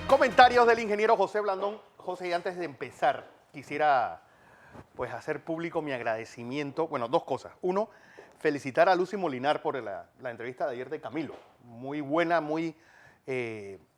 Comentarios del ingeniero José Blandón. José, y antes de empezar, quisiera pues hacer público mi agradecimiento. Bueno, dos cosas. Uno, felicitar a Lucy Molinar por la entrevista de ayer de Camilo. Muy buena, muy,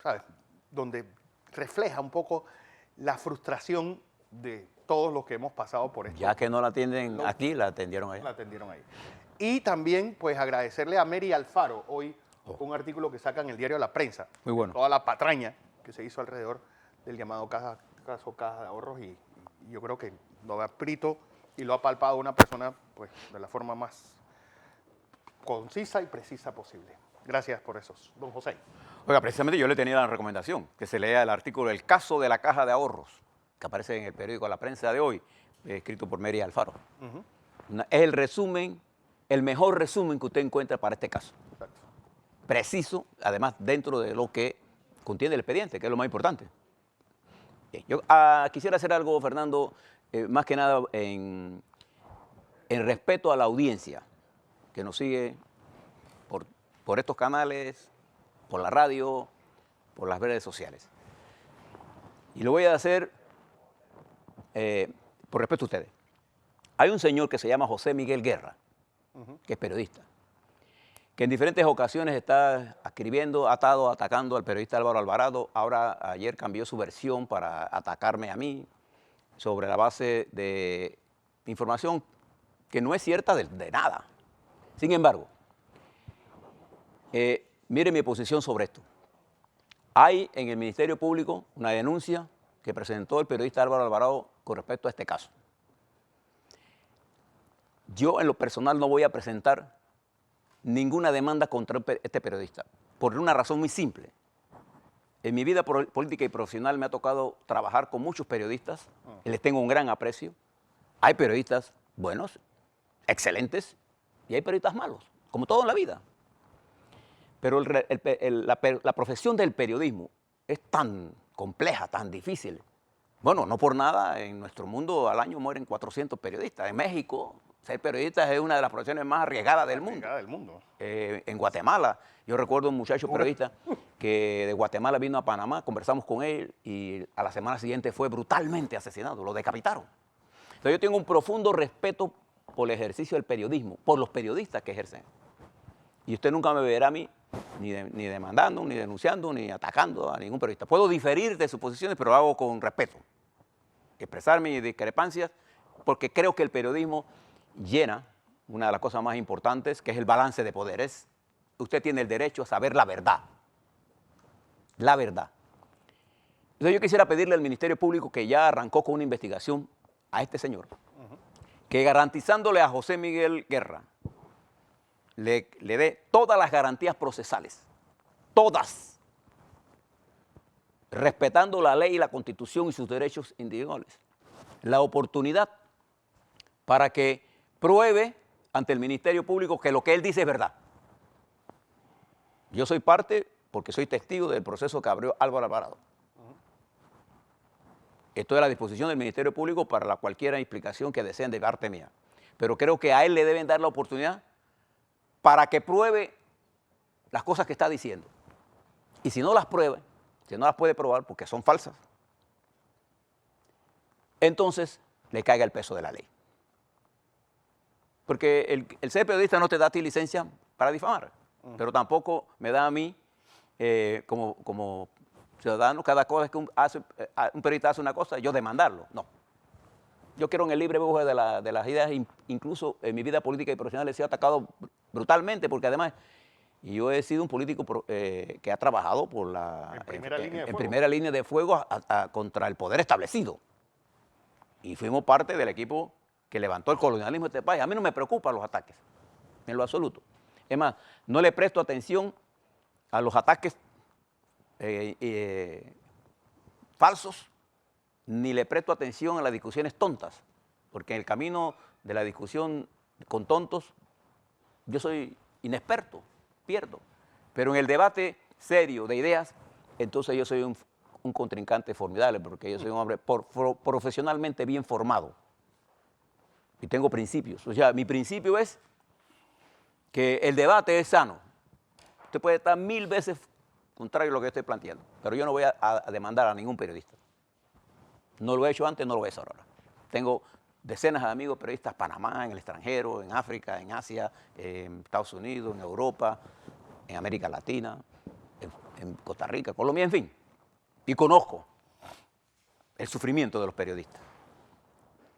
¿sabes? Donde refleja un poco la frustración de todos los que hemos pasado por esto. Ya que no la atienden aquí, la atendieron allá. La atendieron ahí. Y también, pues, agradecerle a Mary Alfaro hoy un artículo que saca en el diario La Prensa. Muy bueno. Toda la patraña que se hizo alrededor del llamado caso Caja de Ahorros y yo creo que lo ha escrito y lo ha palpado una persona pues de la forma más concisa y precisa posible. Gracias por eso, don José. Oiga, precisamente yo le tenía la recomendación que se lea el artículo El caso de la Caja de Ahorros, que aparece en el periódico La Prensa de hoy, escrito por Mary Alfaro. Es el resumen, el mejor resumen que usted encuentra para este caso. Exacto. Preciso, además dentro de lo que contiene el expediente, que es lo más importante. Bien, yo quisiera hacer algo, Fernando, más que nada en respeto a la audiencia que nos sigue por estos canales, por la radio, por las redes sociales. Y lo voy a hacer por respeto a ustedes. Hay un señor que se llama José Miguel Guerra, que es periodista, que en diferentes ocasiones está escribiendo, atacando al periodista Álvaro Alvarado. Ahora, ayer cambió su versión para atacarme a mí sobre la base de información que no es cierta de nada. Sin embargo, mire mi posición sobre esto. Hay en el Ministerio Público una denuncia que presentó el periodista Álvaro Alvarado con respecto a este caso. Yo, en lo personal, no voy a presentar ninguna demanda contra este periodista, por una razón muy simple. En mi vida política y profesional me ha tocado trabajar con muchos periodistas, y les tengo un gran aprecio. Hay periodistas buenos, excelentes, y hay periodistas malos, como todo en la vida. Pero la profesión del periodismo es tan compleja, tan difícil. Bueno, no por nada, en nuestro mundo al año mueren 400 periodistas. En México, ser periodista es una de las profesiones más arriesgadas del mundo. En Guatemala, yo recuerdo un muchacho periodista que de Guatemala vino a Panamá, conversamos con él y a la semana siguiente fue brutalmente asesinado, lo decapitaron. Entonces yo tengo un profundo respeto por el ejercicio del periodismo, por los periodistas que ejercen. Y usted nunca me verá a mí ni demandando, ni denunciando, ni atacando a ningún periodista. Puedo diferir de sus posiciones, pero lo hago con respeto. Expresar mis discrepancias, porque creo que el periodismo llena una de las cosas más importantes, que es el balance de poderes. Usted tiene el derecho a saber la verdad. La verdad. Entonces yo quisiera pedirle al Ministerio Público, que ya arrancó con una investigación a este señor, que garantizándole a José Miguel Guerra, le dé todas las garantías procesales, todas, respetando la ley y la Constitución y sus derechos individuales, la oportunidad para que pruebe ante el Ministerio Público que lo que él dice es verdad. Yo soy parte, porque soy testigo del proceso que abrió Álvaro Alvarado. Estoy a la disposición del Ministerio Público para cualquier explicación que deseen de parte mía. Pero creo que a él le deben dar la oportunidad para que pruebe las cosas que está diciendo. Y si no las prueba, si no las puede probar porque son falsas, entonces le caiga el peso de la ley. Porque el ser periodista no te da a ti licencia para difamar, pero tampoco me da a mí, como ciudadano, cada cosa que un periodista hace una cosa, yo demandarlo. No. Yo quiero en el libre buje de las ideas, incluso en mi vida política y profesional he sido atacado brutalmente, porque además yo he sido un político que ha trabajado por en primera línea de fuego contra el poder establecido. Y fuimos parte del equipo que levantó el colonialismo de este país. A mí no me preocupan los ataques, en lo absoluto. Es más, no le presto atención a los ataques falsos, ni le presto atención a las discusiones tontas, porque en el camino de la discusión con tontos, yo soy inexperto, pierdo. Pero en el debate serio de ideas, entonces yo soy un contrincante formidable, porque yo soy un hombre profesionalmente bien formado. Y tengo principios. O sea, mi principio es que el debate es sano. Usted puede estar 1000 veces contrario a lo que yo estoy planteando. Pero yo no voy a demandar a ningún periodista. No lo he hecho antes, no lo voy a hacer ahora. Tengo decenas de amigos periodistas en Panamá, en el extranjero, en África, en Asia, en Estados Unidos, en Europa, en América Latina, en Costa Rica, Colombia, en fin. Y conozco el sufrimiento de los periodistas.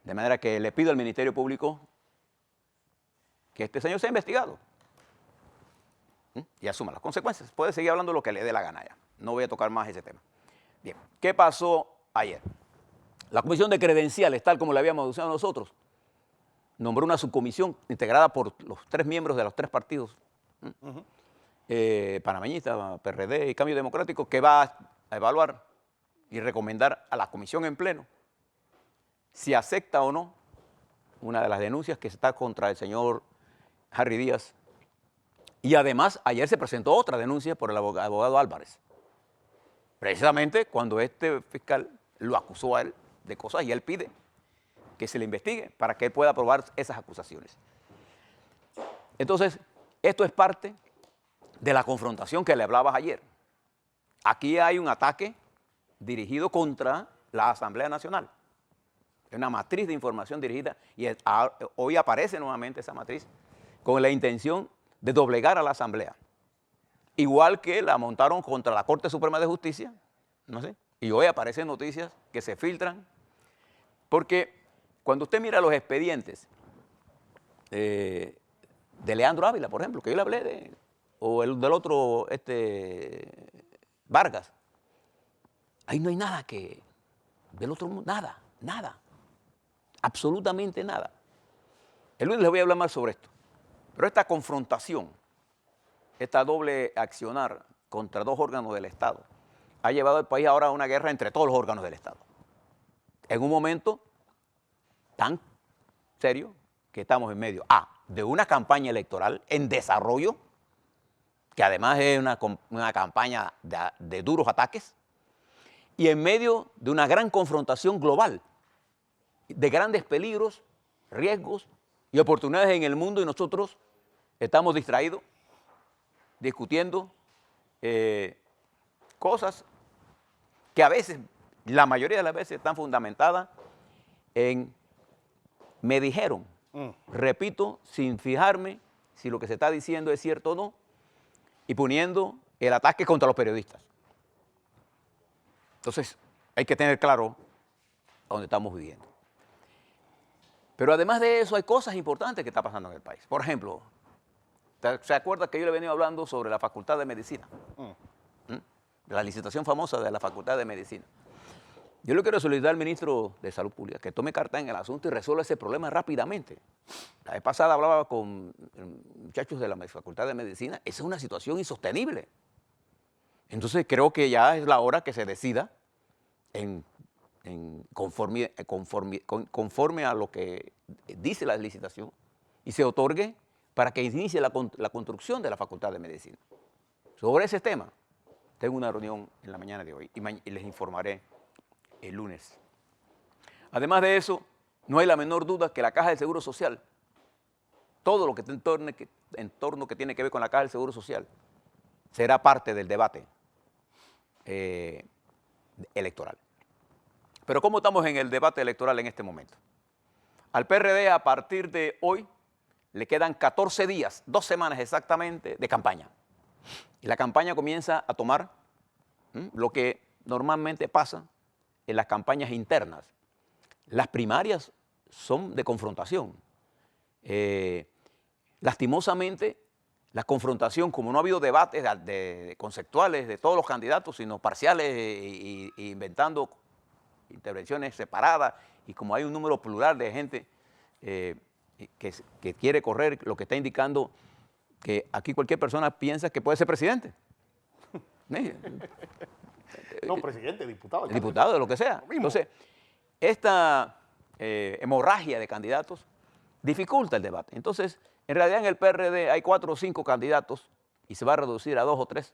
De manera que le pido al Ministerio Público que este señor sea investigado y asuma las consecuencias. Puede seguir hablando lo que le dé la gana ya. No voy a tocar más ese tema. Bien, ¿qué pasó ayer? La Comisión de Credenciales, tal como la habíamos anunciado nosotros, nombró una subcomisión integrada por los 3 miembros de los 3 partidos, panameñista, PRD y Cambio Democrático, que va a evaluar y recomendar a la comisión en pleno si acepta o no una de las denuncias que está contra el señor Harry Díaz. Y además, ayer se presentó otra denuncia por el abogado Álvarez, precisamente cuando este fiscal lo acusó a él de cosas y él pide que se le investigue para que él pueda probar esas acusaciones. Entonces, esto es parte de la confrontación que le hablabas ayer. Aquí hay un ataque dirigido contra la Asamblea Nacional. Es una matriz de información dirigida y hoy aparece nuevamente esa matriz con la intención de doblegar a la Asamblea. Igual que la montaron contra la Corte Suprema de Justicia, no sé, y hoy aparecen noticias que se filtran, porque cuando usted mira los expedientes de Leandro Ávila, por ejemplo, que yo le hablé de, o el del otro, Vargas, ahí no hay nada que, del otro mundo, nada, absolutamente nada. El lunes les voy a hablar más sobre esto, pero esta confrontación, esta doble accionar contra 2 órganos del Estado, ha llevado al país ahora a una guerra entre todos los órganos del Estado. En un momento tan serio que estamos en medio de una campaña electoral en desarrollo, que además es una campaña de duros ataques, y en medio de una gran confrontación global, de grandes peligros, riesgos y oportunidades en el mundo, y nosotros estamos distraídos, discutiendo cosas que a veces, la mayoría de las veces, están fundamentadas en me dijeron, repito, sin fijarme si lo que se está diciendo es cierto o no, y poniendo el ataque contra los periodistas. Entonces, hay que tener claro a dónde estamos viviendo. Pero además de eso, hay cosas importantes que están pasando en el país. Por ejemplo, ¿se acuerda que yo le he venido hablando sobre la Facultad de Medicina? La licitación famosa de la Facultad de Medicina. Yo le quiero solicitar al ministro de Salud Pública que tome carta en el asunto y resuelva ese problema rápidamente. La vez pasada hablaba con muchachos de la Facultad de Medicina. Esa es una situación insostenible. Entonces creo que ya es la hora que se decida conforme a lo que dice la licitación y se otorgue para que inicie la construcción de la Facultad de Medicina. Sobre ese tema, tengo una reunión en la mañana de hoy y les informaré el lunes. Además de eso, no hay la menor duda que la Caja del Seguro Social, todo lo que en torno que tiene que ver con la Caja del Seguro Social, será parte del debate electoral. Pero ¿cómo estamos en el debate electoral en este momento? Al PRD a partir de hoy le quedan 14 días, 2 semanas exactamente de campaña. Y la campaña comienza a tomar lo que normalmente pasa en las campañas internas. Las primarias son de confrontación. Lastimosamente, la confrontación, como no ha habido debates conceptuales de todos los candidatos, sino parciales e inventando intervenciones separadas, y como hay un número plural de gente que quiere correr, lo que está indicando que aquí cualquier persona piensa que puede ser presidente. No, presidente, diputado. Diputado, de lo que sea. Entonces, esta hemorragia de candidatos dificulta el debate. Entonces, en realidad en el PRD hay 4 o 5 candidatos y se va a reducir a 2 o 3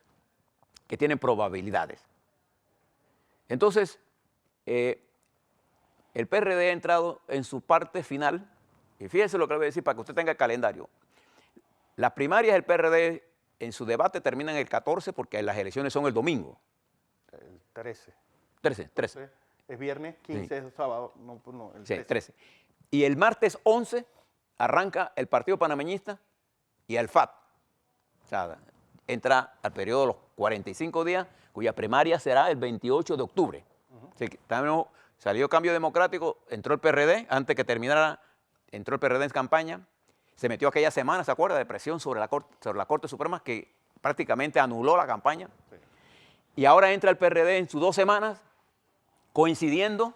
que tienen probabilidades. Entonces, el PRD ha entrado en su parte final, y fíjense lo que le voy a decir para que usted tenga el calendario. Las primarias del PRD en su debate terminan el 14 porque las elecciones son el domingo. El 13. 13. Es viernes, 15 es sábado. No, pues no, el Sí, 13. 13. Y el martes 11 arranca el Partido Panameñista y el FAT. O sea, entra al periodo de los 45 días, cuya primaria será el 28 de octubre. Así que también salió Cambio Democrático, entró el PRD, antes que terminara, entró el PRD en campaña, se metió aquella semana, ¿se acuerda?, de presión sobre la Corte Suprema, que prácticamente anuló la campaña. Sí. Y ahora entra el PRD en sus 2 semanas, coincidiendo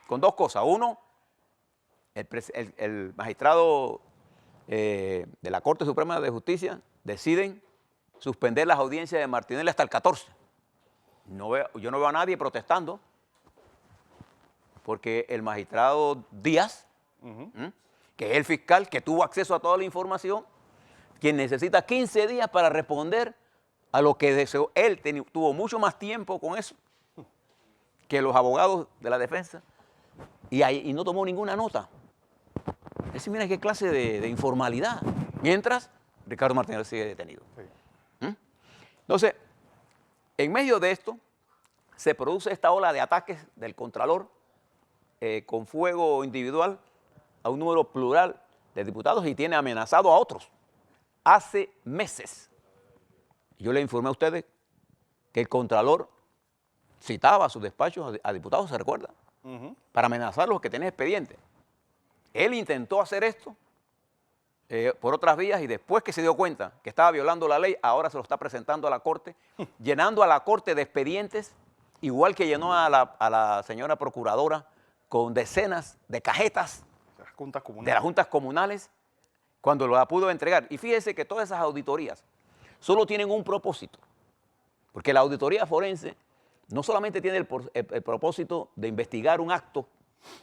con 2 cosas. Uno, el magistrado de la Corte Suprema de Justicia deciden suspender las audiencias de Martinelli hasta el 14. Yo no veo a nadie protestando, porque el magistrado Díaz, que es el fiscal que tuvo acceso a toda la información, quien necesita 15 días para responder a lo que deseó, él tuvo mucho más tiempo con eso que los abogados de la defensa, y no tomó ninguna nota. Es decir, mira qué clase de informalidad. Mientras Ricardo Martinelli sigue detenido. Sí. Entonces, en medio de esto, se produce esta ola de ataques del Contralor con fuego individual a un número plural de diputados y tiene amenazado a otros. Hace meses, yo le informé a ustedes que el Contralor citaba a sus despachos a diputados, ¿se recuerda? Para amenazar a los que tenían expediente. Él intentó hacer esto por otras vías y después que se dio cuenta que estaba violando la ley, ahora se lo está presentando a la Corte, llenando a la Corte de expedientes, igual que llenó a la señora procuradora con decenas de cajetas De las juntas comunales. de las juntas comunales cuando la pudo entregar. Y fíjese que todas esas auditorías solo tienen un propósito, porque la auditoría forense no solamente tiene el propósito de investigar un acto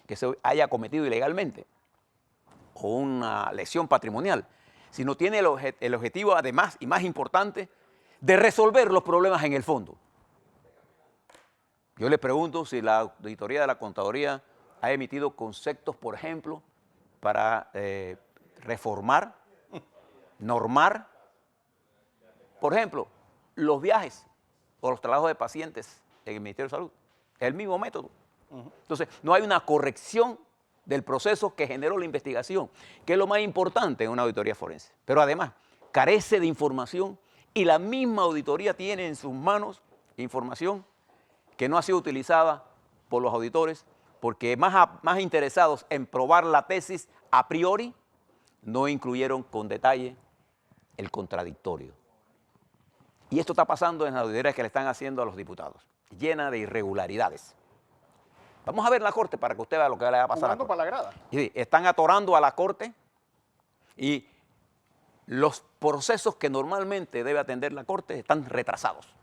que se haya cometido ilegalmente o una lesión patrimonial, sino tiene el objetivo, además, y más importante, de resolver los problemas en el fondo. Yo le pregunto si la auditoría de la Contaduría ha emitido conceptos, por ejemplo, para reformar, normar, por ejemplo, los viajes o los trabajos de pacientes en el Ministerio de Salud. Es el mismo método. Entonces, no hay una corrección del proceso que generó la investigación, que es lo más importante en una auditoría forense. Pero además, carece de información y la misma auditoría tiene en sus manos información que no ha sido utilizada por los auditores porque más interesados en probar la tesis a priori, no incluyeron con detalle el contradictorio. Y esto está pasando en las auditorías que le están haciendo a los diputados, llena de irregularidades. Vamos a ver la Corte para que usted vea lo que le va a pasar. Jugando para la grada. Sí, están atorando a la Corte y los procesos que normalmente debe atender la Corte están retrasados.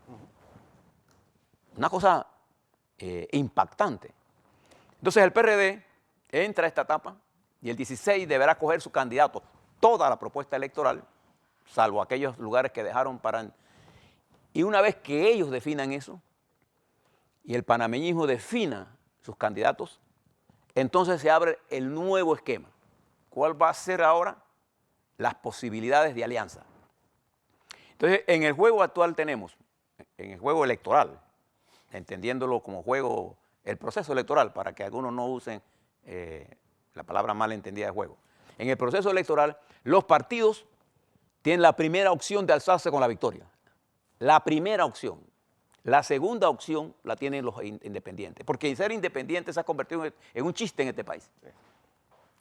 Una cosa impactante. Entonces el PRD entra a esta etapa y el 16 deberá coger su candidato toda la propuesta electoral, salvo aquellos lugares que dejaron para... Y una vez que ellos definan eso y el panameñismo defina sus candidatos, entonces se abre el nuevo esquema. ¿Cuál va a ser ahora? Las posibilidades de alianza. Entonces, en el juego actual tenemos, en el juego electoral, entendiéndolo como juego, el proceso electoral, para que algunos no usen la palabra mal entendida de juego. En el proceso electoral, los partidos tienen la primera opción de alzarse con la victoria. La primera opción. La segunda opción la tienen los independientes, porque ser independiente se ha convertido en un chiste en este país.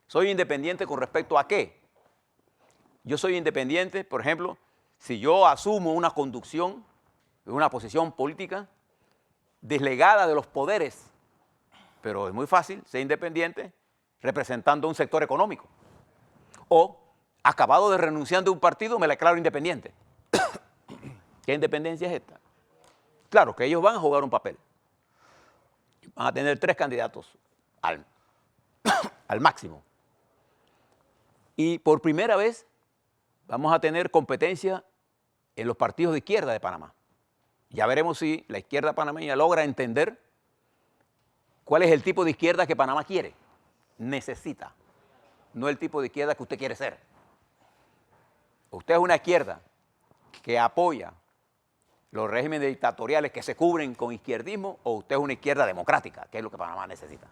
Soy independiente con respecto a qué. Yo soy independiente, por ejemplo, si yo asumo una conducción, una posición política deslegada de los poderes, pero es muy fácil ser independiente representando un sector económico. O, acabado de renunciar de un partido, me declaro independiente. ¿Qué independencia es esta? Claro que ellos van a jugar un papel. Van a tener 3 candidatos al máximo. Y por primera vez vamos a tener competencia en los partidos de izquierda de Panamá. Ya veremos si la izquierda panameña logra entender cuál es el tipo de izquierda que Panamá quiere, necesita, no el tipo de izquierda que usted quiere ser. Usted es una izquierda que apoya los regímenes dictatoriales que se cubren con izquierdismo o usted es una izquierda democrática, que es lo que Panamá necesita.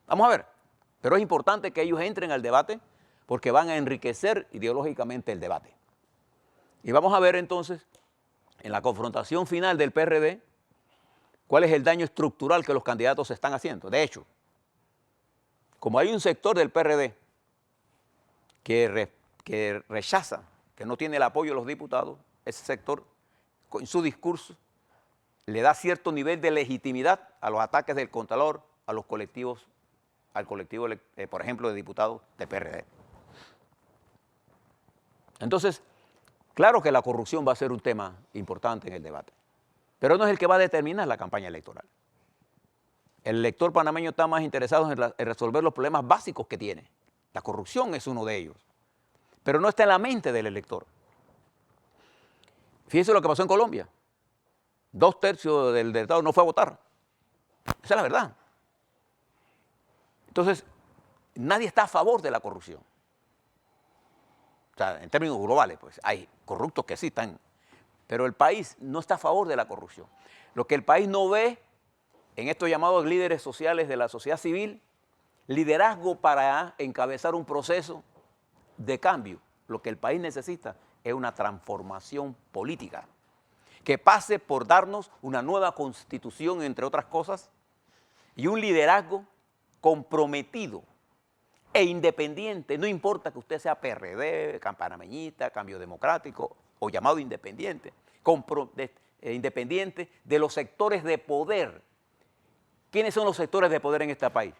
Vamos a ver. Pero es importante que ellos entren al debate porque van a enriquecer ideológicamente el debate. Y vamos a ver entonces, en la confrontación final del PRD, cuál es el daño estructural que los candidatos están haciendo. De hecho, como hay un sector del PRD que rechaza, que no tiene el apoyo de los diputados, ese sector, con su discurso, le da cierto nivel de legitimidad a los ataques del Contralor, a los colectivos, al colectivo, por ejemplo, de diputados del PRD. Entonces, claro que la corrupción va a ser un tema importante en el debate, pero no es el que va a determinar la campaña electoral. El elector panameño está más interesado en resolver los problemas básicos que tiene. La corrupción es uno de ellos, pero no está en la mente del elector. Fíjense lo que pasó en Colombia. 2/3 del electorado no fue a votar. Esa es la verdad. Entonces, nadie está a favor de la corrupción. O sea, en términos globales, pues hay corruptos que sí están, pero el país no está a favor de la corrupción. Lo que el país no ve en estos llamados líderes sociales de la sociedad civil, liderazgo para encabezar un proceso de cambio. Lo que el país necesita es una transformación política que pase por darnos una nueva constitución, entre otras cosas, y un liderazgo comprometido e independiente. No importa que usted sea PRD, panameñista, Cambio Democrático o llamado independiente, independiente de los sectores de poder. ¿Quiénes son los sectores de poder en este país?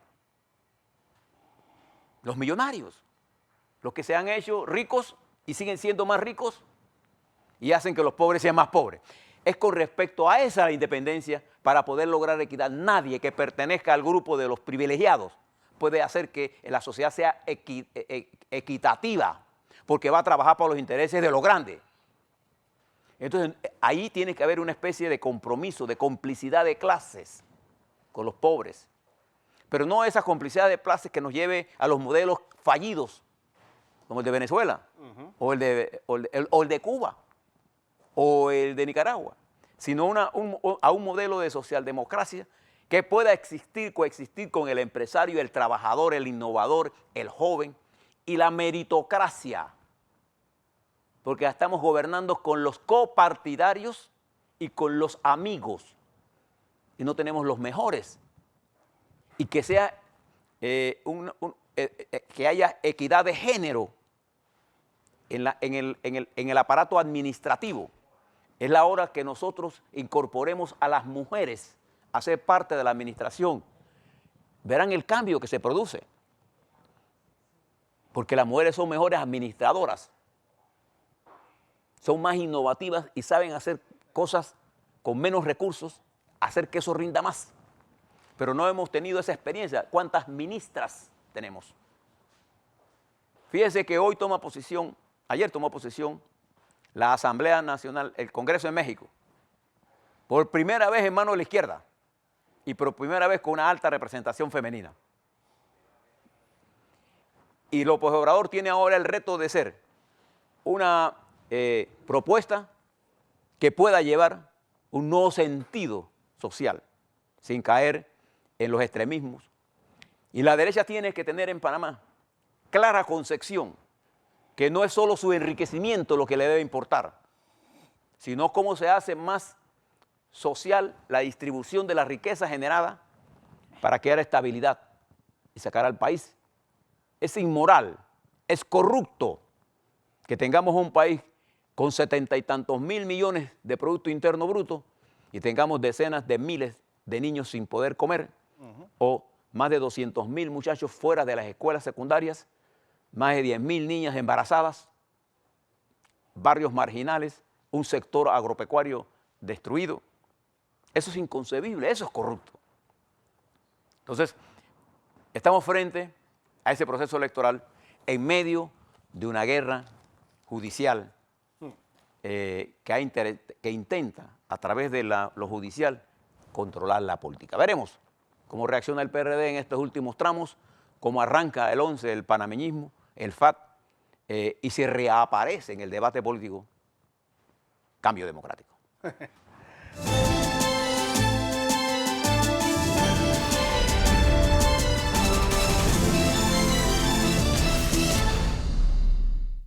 Los millonarios, los que se han hecho ricos y siguen siendo más ricos y hacen que los pobres sean más pobres. Es con respecto a esa independencia para poder lograr equidad. Nadie que pertenezca al grupo de los privilegiados puede hacer que la sociedad sea equitativa, porque va a trabajar por los intereses de los grandes. Entonces, ahí tiene que haber una especie de compromiso, de complicidad de clases con los pobres. Pero no esa complicidad de clases que nos lleve a los modelos fallidos, como el de Venezuela, o el de Cuba, o el de Nicaragua, sino a un modelo de socialdemocracia que pueda coexistir con el empresario, el trabajador, el innovador, el joven y la meritocracia. Porque estamos gobernando con los copartidarios y con los amigos. Y no tenemos los mejores. Y que sea que haya equidad de género en el aparato administrativo. Es la hora que nosotros incorporemos a las mujeres a ser parte de la administración. Verán el cambio que se produce. Porque las mujeres son mejores administradoras. Son más innovativas y saben hacer cosas con menos recursos, hacer que eso rinda más. Pero no hemos tenido esa experiencia. ¿Cuántas ministras tenemos? Fíjense que hoy ayer tomó posición la Asamblea Nacional, el Congreso de México, por primera vez en manos de la izquierda y por primera vez con una alta representación femenina. Y López Obrador tiene ahora el reto de ser una propuesta que pueda llevar un nuevo sentido social, sin caer en los extremismos. Y la derecha tiene que tener en Panamá clara concepción que no es solo su enriquecimiento lo que le debe importar, sino cómo se hace más social la distribución de la riqueza generada para crear estabilidad y sacar al país. Es inmoral, es corrupto que tengamos un país con 70 y tantos mil millones de Producto Interno Bruto y tengamos decenas de miles de niños sin poder comer, o más de 200.000 muchachos fuera de las escuelas secundarias, más de 10.000 niñas embarazadas, barrios marginales, un sector agropecuario destruido. Eso es inconcebible, eso es corrupto. Entonces, estamos frente a ese proceso electoral en medio de una guerra judicial que intenta, a través de lo judicial, controlar la política. Veremos cómo reacciona el PRD en estos últimos tramos, cómo arranca el 11 el panameñismo, el FAT, y si reaparece en el debate político Cambio Democrático.